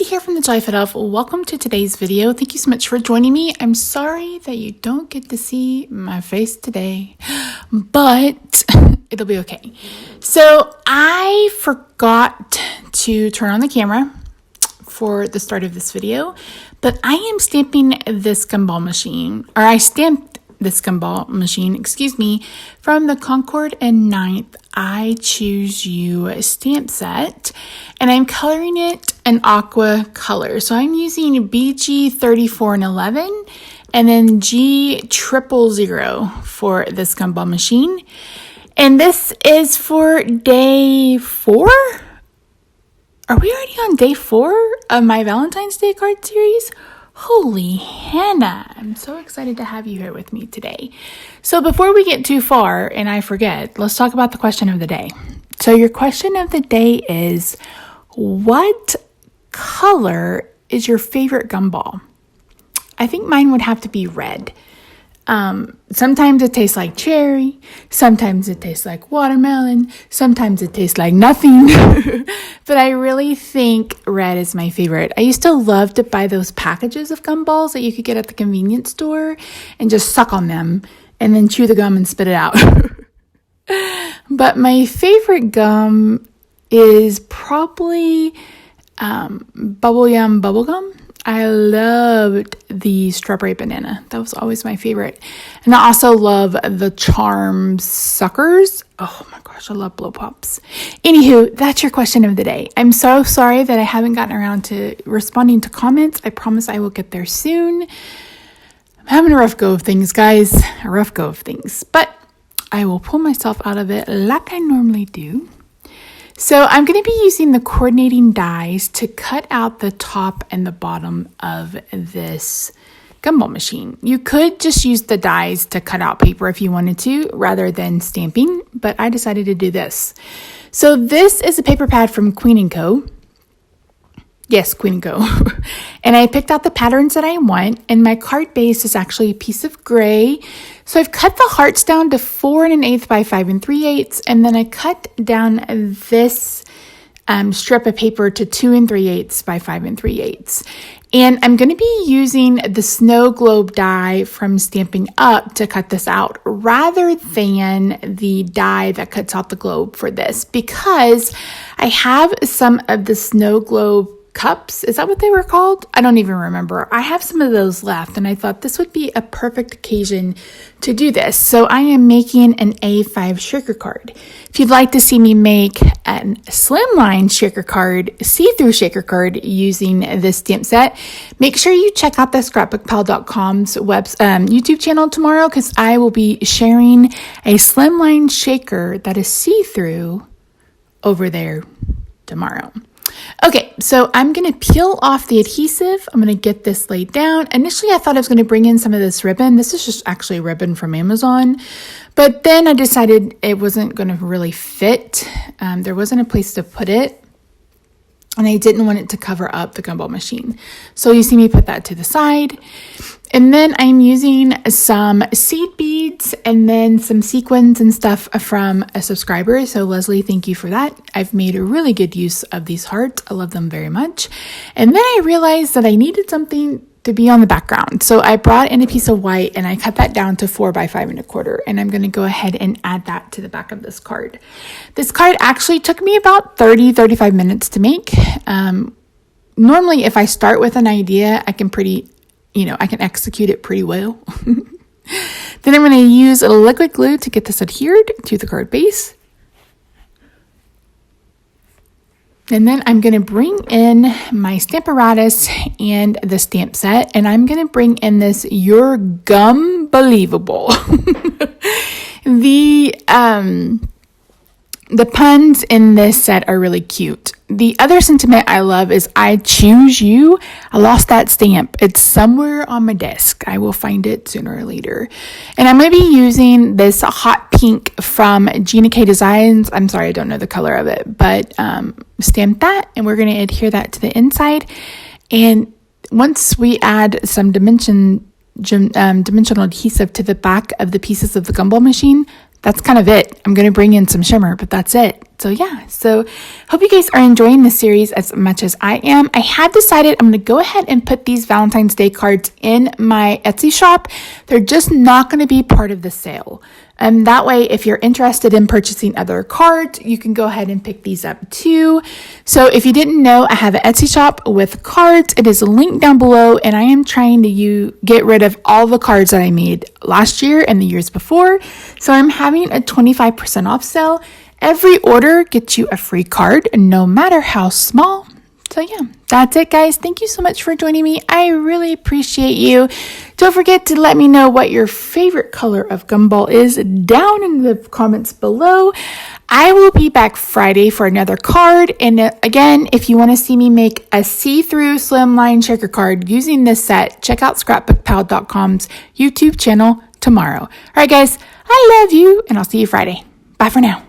here from TheJollyFatElf. Welcome to today's video. Thank you so much for joining me. I'm sorry that you don't get to see my face today, but it'll be okay. So I forgot to turn on the camera for the start of this video, but I am stamping this gumball machine, or I stamped this gumball machine, from the Concord and 9th I Choose You stamp set, and I'm coloring it an aqua color. So I'm using BG 34 and 11 and then G 000 for this gumball machine. And this is for day 4. Are we already on day 4 of my Valentine's Day card series? Holy Hannah, I'm so excited to have you here with me today. So before we get too far and I forget, let's talk about the question of the day. So your question of the day is, what color is your favorite gumball? I think mine would have to be red. Sometimes it tastes like cherry, sometimes it tastes like watermelon, sometimes it tastes like nothing, but I really think red is my favorite. I used to love to buy those packages of gumballs that you could get at the convenience store and just suck on them and then chew the gum and spit it out. But my favorite gum is probably bubble gum. I loved the strawberry banana. That was always my favorite. And I also love the charm suckers. Oh my gosh, I love blow pops. Anywho, that's your question of the day. I'm so sorry that I haven't gotten around to responding to comments. I promise I will get there soon. I'm having a rough go of things, guys. A rough go of things. But I will pull myself out of it like I normally do. So I'm going to be using the coordinating dies to cut out the top and the bottom of this gumball machine. You could just use the dies to cut out paper if you wanted to, rather than stamping, but I decided to do this. So this is a paper pad from Queen & Co. Yes, Queen & Co. And I picked out the patterns that I want, and my card base is actually a piece of gray. So I've cut the hearts down to 4 1/8 by 5 3/8, and then I cut down this strip of paper to 2 3/8 by 5 3/8. And I'm going to be using the snow globe die from Stampin' Up! To cut this out, rather than the die that cuts out the globe for this, because I have some of the snow globe cups. Is that what they were called? I don't even remember. I have some of those left, and I thought this would be a perfect occasion to do this. So I am making an A5 shaker card. If you'd like to see me make a slimline shaker card, see-through shaker card using this stamp set, make sure you check out the scrapbookpal.com's YouTube channel tomorrow, because I will be sharing a slimline shaker that is see-through over there tomorrow. Okay, so I'm going to peel off the adhesive. I'm going to get this laid down. Initially, I thought I was going to bring in some of this ribbon. This is just actually ribbon from Amazon. But then I decided it wasn't going to really fit. There wasn't a place to put it. And I didn't want it to cover up the gumball machine. So you see me put that to the side. And then I'm using some seed beads and then some sequins and stuff from a subscriber. So Leslie, thank you for that. I've made a really good use of these hearts. I love them very much. And then I realized that I needed something to be on the background. So I brought in a piece of white and I cut that down to 4 by 5 1/4. And I'm going to go ahead and add that to the back of this card. This card actually took me about 35 minutes to make. Normally, if I start with an idea, I can execute it pretty well. Then I'm going to use a liquid glue to get this adhered to the card base. And then I'm going to bring in my Stamparatus and the stamp set, and I'm going to bring in this Your Gum Believable. The puns in this set are really cute. The other sentiment I love is I choose you. I lost that stamp. It's somewhere on my desk. I will find it sooner or later. And I'm going to be using this hot pink from Gina K Designs. I'm sorry, I don't know the color of it, but stamp that, and we're going to adhere that to the inside. And once we add some dimensional adhesive to the back of the pieces of the gumball machine, that's kind of it. I'm going to bring in some shimmer, but that's it. So yeah, so hope you guys are enjoying this series as much as I am. I have decided I'm going to go ahead and put these Valentine's Day cards in my Etsy shop. They're just not going to be part of the sale. That way, if you're interested in purchasing other cards, you can go ahead and pick these up too. So if you didn't know, I have an Etsy shop with cards. It is linked down below, and I am trying to get rid of all the cards that I made last year and the years before. So I'm having a 25% off sale. Every order gets you a free card, no matter how small. So yeah, that's it, guys. Thank you so much for joining me. I really appreciate you. Don't forget to let me know what your favorite color of gumball is down in the comments below. I will be back Friday for another card. And again, if you want to see me make a see-through slimline shaker card using this set, check out scrapbookpal.com's YouTube channel tomorrow. All right, guys, I love you, and I'll see you Friday. Bye for now.